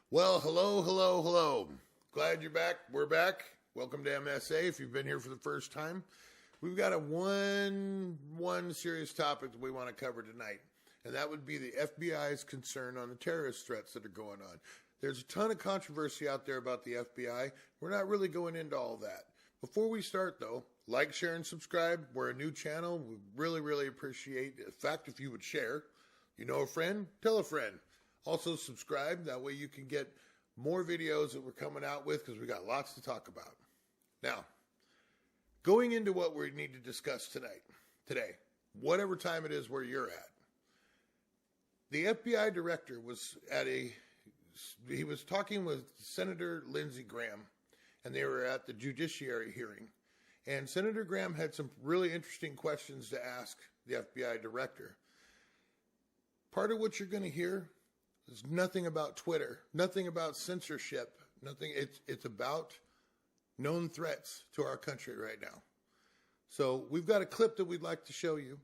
Well, hello, hello, hello. Glad you're back. We're back. Welcome to MSA. If you've been here for the first time, we've got a one serious topic that we want to cover tonight, and that would be the FBI's concern on the terrorist threats that are going on. There's a ton of controversy out there about the FBI. We're not really going into all that. Before we start, though, like, share, and subscribe. We're a new channel. We really, really appreciate the fact if you would share. You know a friend? Tell a friend. Also subscribe. That way you can get more videos that we're coming out with because we got lots to talk about. Now, going into what we need to discuss today, whatever time it is where you're at, the FBI director he was talking with Senator Lindsey Graham, and they were at the judiciary hearing. And Senator Graham had some really interesting questions to ask the FBI director. Part of what you're going to hear is nothing about Twitter, nothing about censorship, nothing. It's about known threats to our country right now. So we've got a clip that we'd like to show you.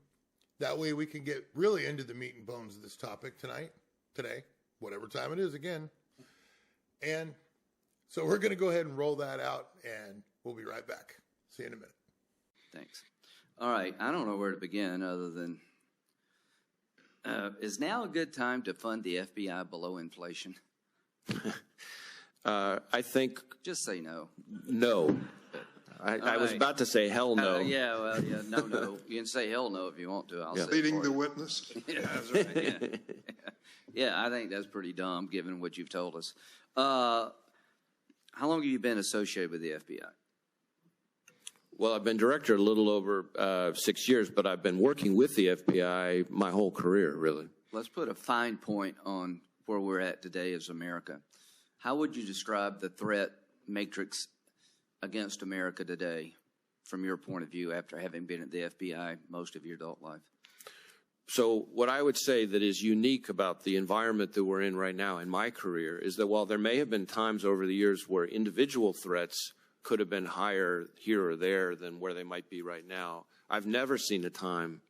That way we can get really into the meat and bones of this topic today, whatever time it is again. And so we're going to go ahead and roll that out, and we'll be right back. See you in a minute. Thanks. All right. I don't know where to begin other than, is now a good time to fund the FBI below inflation? I think Just say no. no. I was about to say hell no. No. You can say hell no if you want to. I'll say Leading for the you. witness. Yeah, that's right. Yeah, I think that's pretty dumb given what you've told us. How long have you been associated with the FBI? Well, I've been director a little over 6 years, but I've been working with the FBI my whole career, really. Let's put a fine point on where we're at today as America. How would you describe the threat matrix against America today from your point of view after having been at the FBI most of your adult life? So what I would say that is unique about the environment that we're in right now in my career is that while there may have been times over the years where individual threats could have been higher here or there than where they might be right now, I've never seen a time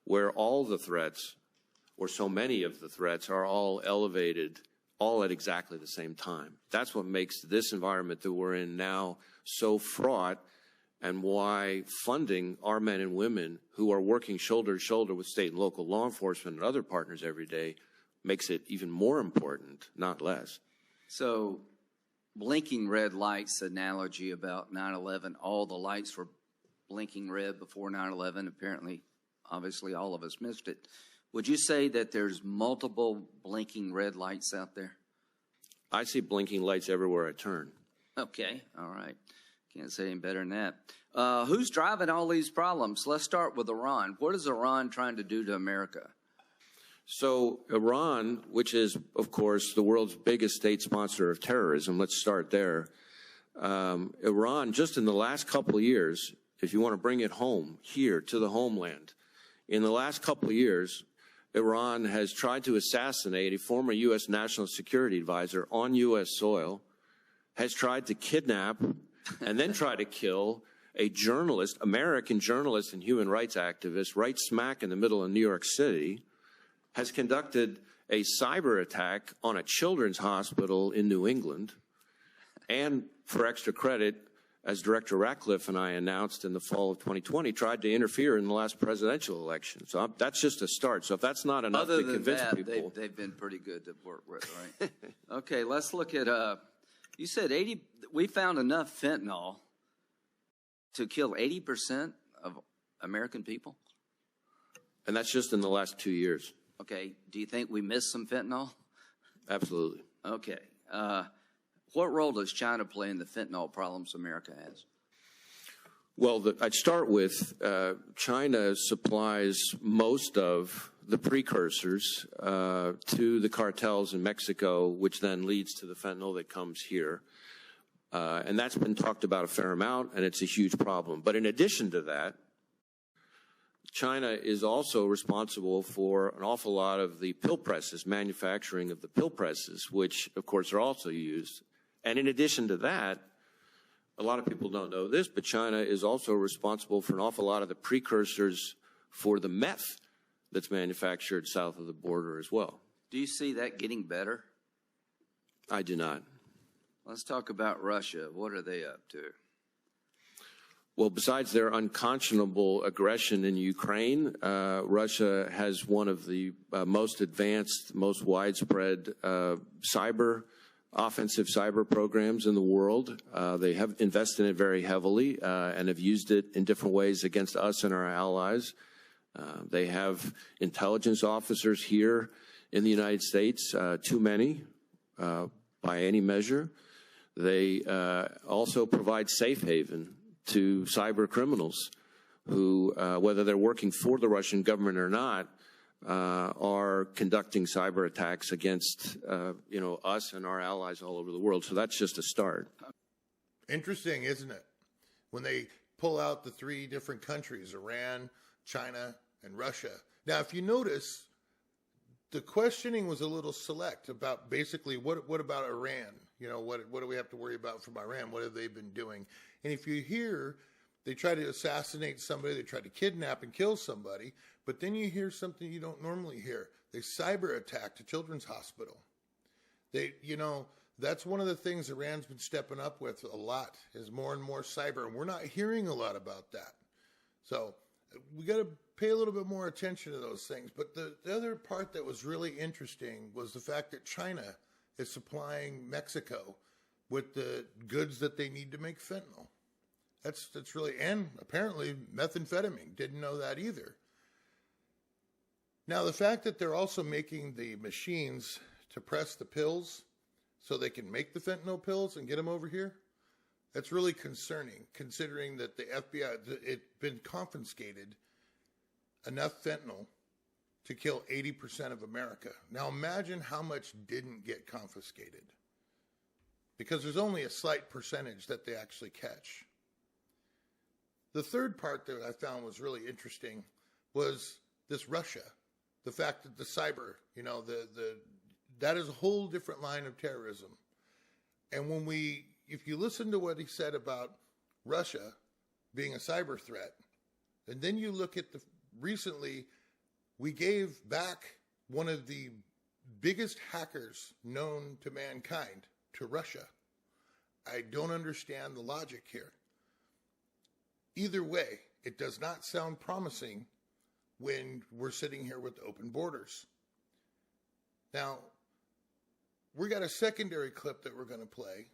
where all the threats, or so many of the threats, are all elevated all at exactly the same time. That's what makes this environment that we're in now so fraught, and why funding our men and women who are working shoulder to shoulder with state and local law enforcement and other partners every day makes it even more important, not less. So, blinking red lights analogy about 9/11, all the lights were blinking red before 9/11. Apparently, obviously, all of us missed it. Would you say that there's multiple blinking red lights out there? I see blinking lights everywhere I turn. Okay, all right. Can't say any better than that. Who's driving all these problems? Let's start with Iran. What is Iran trying to do to America? So Iran, which is, of course, the world's biggest state sponsor of terrorism, let's start there. Iran, just in the last couple of years, if you want to bring it home here to the homeland, in the last couple of years, Iran has tried to assassinate a former U.S. national security advisor on U.S. soil, has tried to kidnap and then try to kill a journalist, American journalist and human rights activist, right smack in the middle of New York City, has conducted a cyber attack on a children's hospital in New England, and for extra credit, as Director Ratcliffe and I announced in the fall of 2020, tried to interfere in the last presidential election. So that's just a start. So if that's not enough to convince people. They've been pretty good to work with, right? Okay, let's look at, you said we found enough fentanyl to kill 80% of American people? And that's just in the last 2 years. Okay, do you think we missed some fentanyl? Absolutely. Okay. What role does China play in the fentanyl problems America has? Well, I'd start with China supplies most of the precursors to the cartels in Mexico, which then leads to the fentanyl that comes here. And that's been talked about a fair amount, and it's a huge problem. But in addition to that, China is also responsible for an awful lot of the pill presses, manufacturing of the pill presses, which, of course, are also used. And in addition to that, a lot of people don't know this, but China is also responsible for an awful lot of the precursors for the meth that's manufactured south of the border as well. Do you see that getting better? I do not. Let's talk about Russia. What are they up to? Well, besides their unconscionable aggression in Ukraine, Russia has one of the most advanced, most widespread offensive cyber programs in the world. They have invested in it very heavily and have used it in different ways against us and our allies. They have intelligence officers here in the United States, too many by any measure. They also provide safe haven to cyber criminals who, whether they're working for the Russian government or not, are conducting cyber attacks against, us and our allies all over the world. So that's just a start. Interesting, isn't it? When they pull out the three different countries, Iran, China, and Russia. Now, if you notice, the questioning was a little select about basically what about Iran? What do we have to worry about from Iran? What have they been doing? And if you hear they try to assassinate somebody, they try to kidnap and kill somebody, but then you hear something you don't normally hear. They cyber attacked a children's hospital. That's one of the things Iran's been stepping up with a lot, is more and more cyber, and we're not hearing a lot about that. So we got to pay a little bit more attention to those things. But the other part that was really interesting was the fact that China is supplying Mexico with the goods that they need to make fentanyl. That's really, and apparently methamphetamine. Didn't know that either. Now, the fact that they're also making the machines to press the pills so they can make the fentanyl pills and get them over here, that's really concerning, considering that the FBI, it's been confiscated enough fentanyl to kill 80% of America. Now imagine how much didn't get confiscated, because there's only a slight percentage that they actually catch. The third part that I found was really interesting was this Russia, the fact that the cyber, that is a whole different line of terrorism. And if you listen to what he said about Russia being a cyber threat, and then you look at recently, we gave back one of the biggest hackers known to mankind to Russia. I don't understand the logic here. Either way, it does not sound promising when we're sitting here with open borders. Now, we got a secondary clip that we're going to play,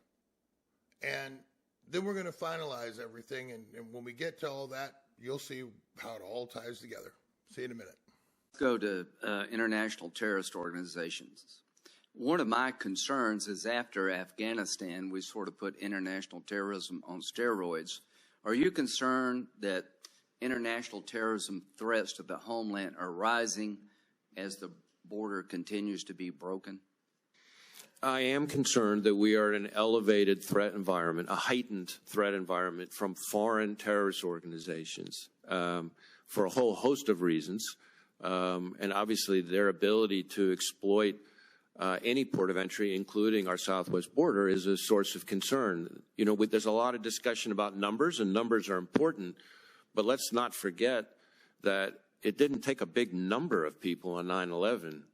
and then we're going to finalize everything. And when we get to all that, you'll see how it all ties together. See you in a minute. Let's go to international terrorist organizations. One of my concerns is after Afghanistan, we sort of put international terrorism on steroids. Are you concerned that international terrorism threats to the homeland are rising as the border continues to be broken? I am concerned that we are in an elevated threat environment, a heightened threat environment from foreign terrorist organizations for a whole host of reasons. And obviously their ability to exploit any port of entry, including our southwest border, is a source of concern. There's a lot of discussion about numbers, and numbers are important, but let's not forget that it didn't take a big number of people on 9/11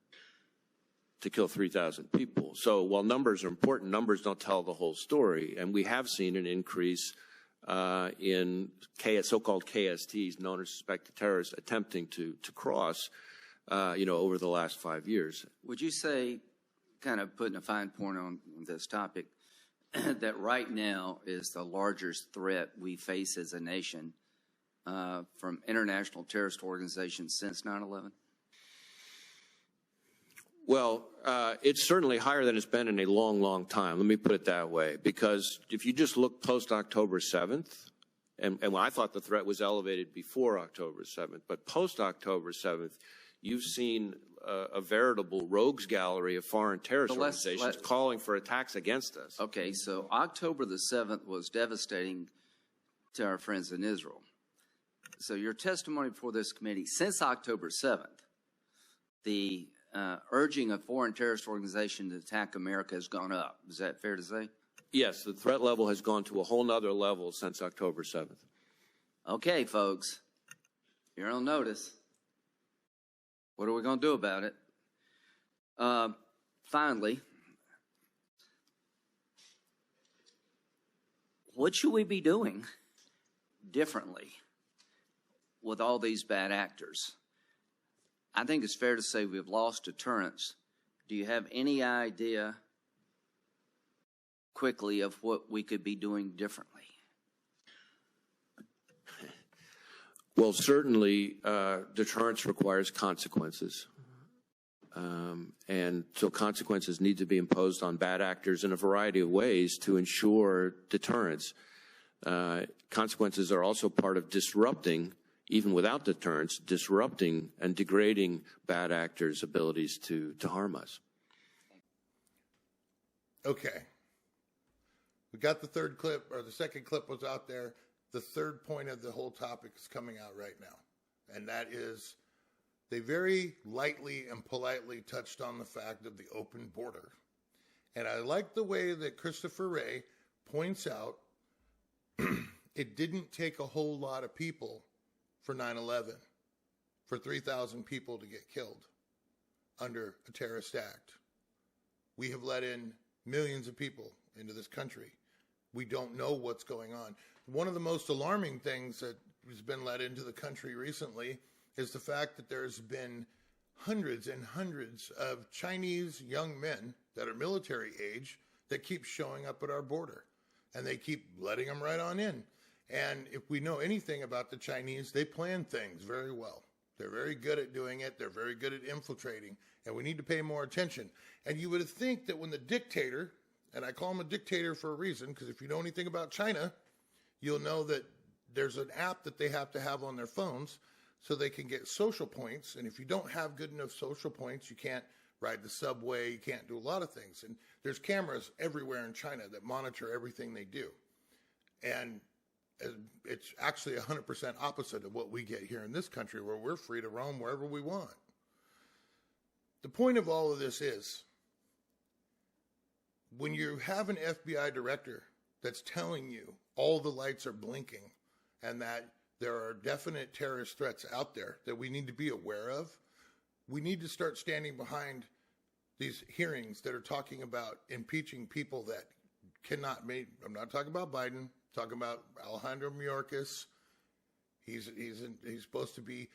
to kill 3,000 people. So while numbers are important, numbers don't tell the whole story. And we have seen an increase in so-called KSTs, known as suspected terrorists, attempting to cross, over the last 5 years. Would you say, kind of putting a fine point on this topic, that right now is the largest threat we face as a nation from international terrorist organizations since 9/11? Well, it's certainly higher than it's been in a long, long time. Let me put it that way. Because if you just look post-October 7th, and I thought the threat was elevated before October 7th, but post-October 7th, you've seen a veritable rogues gallery of foreign terrorist organizations calling for attacks against us. Okay, so October the 7th was devastating to our friends in Israel. So your testimony before this committee, since October 7th, the urging a foreign terrorist organization to attack America has gone up. Is that fair to say? Yes, the threat level has gone to a whole nother level since October 7th. Okay, folks, you're on notice. What are we going to do about it? Finally, what should we be doing differently with all these bad actors? I think it's fair to say we've lost deterrence. Do you have any idea quickly of what we could be doing differently? Well, certainly, deterrence requires consequences. And so consequences need to be imposed on bad actors in a variety of ways to ensure deterrence. Consequences are also part of disrupting, even without deterrence, disrupting and degrading bad actors' abilities to harm us. Okay. We got the third clip, or the second clip was out there. The third point of the whole topic is coming out right now. And that is, they very lightly and politely touched on the fact of the open border. And I like the way that Christopher Wray points out it didn't take a whole lot of people for 9/11, for 3,000 people to get killed under a terrorist act. We have let in millions of people into this country. We don't know what's going on. One of the most alarming things that has been let into the country recently is the fact that there's been hundreds and hundreds of Chinese young men that are military age that keep showing up at our border, and they keep letting them right on in. And if we know anything about the Chinese, they plan things very well. They're very good at doing it. They're very good at infiltrating, and we need to pay more attention. And you would think that when the dictator, and I call him a dictator for a reason, because if you know anything about China, you'll know that there's an app that they have to have on their phones so they can get social points. And if you don't have good enough social points, you can't ride the subway, you can't do a lot of things. And there's cameras everywhere in China that monitor everything they do. And it's actually 100% opposite of what we get here in this country, where we're free to roam wherever we want. The point of all of this is, when you have an FBI director that's telling you all the lights are blinking and that there are definite terrorist threats out there that we need to be aware of, we need to start standing behind these hearings that are talking about impeaching people that cannot make. I'm not talking about Biden. I'm talking about Alejandro Mayorkas. He's supposed to be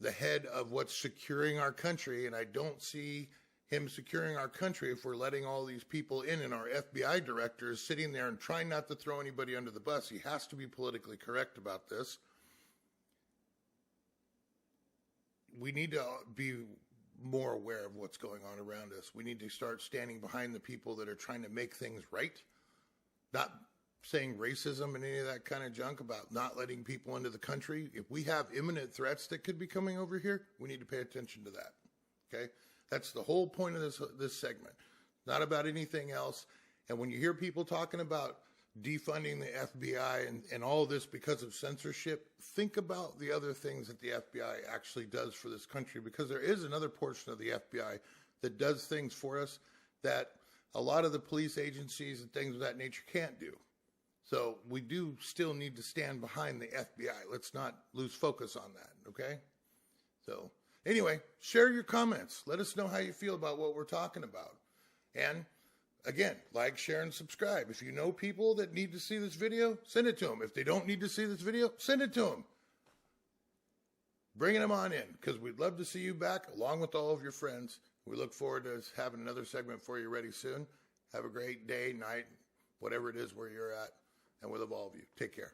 the head of what's securing our country, and I don't see him securing our country if we're letting all these people in, and our FBI director is sitting there and trying not to throw anybody under the bus. He has to be politically correct about this. We need to be more aware of what's going on around us. We need to start standing behind the people that are trying to make things right, not saying racism and any of that kind of junk about not letting people into the country. If we have imminent threats that could be coming over here, we need to pay attention to that. Okay? That's the whole point of this segment. Not about anything else. And when you hear people talking about defunding the FBI and all this because of censorship, think about the other things that the FBI actually does for this country, because there is another portion of the FBI that does things for us that a lot of the police agencies and things of that nature can't do. So we do still need to stand behind the FBI. Let's not lose focus on that, okay? So anyway, share your comments. Let us know how you feel about what we're talking about. And again, like, share, and subscribe. If you know people that need to see this video, send it to them. If they don't need to see this video, send it to them. Bringing them on in, because we'd love to see you back along with all of your friends. We look forward to having another segment for you ready soon. Have a great day, night, whatever it is where you're at. And we love all of you. Take care.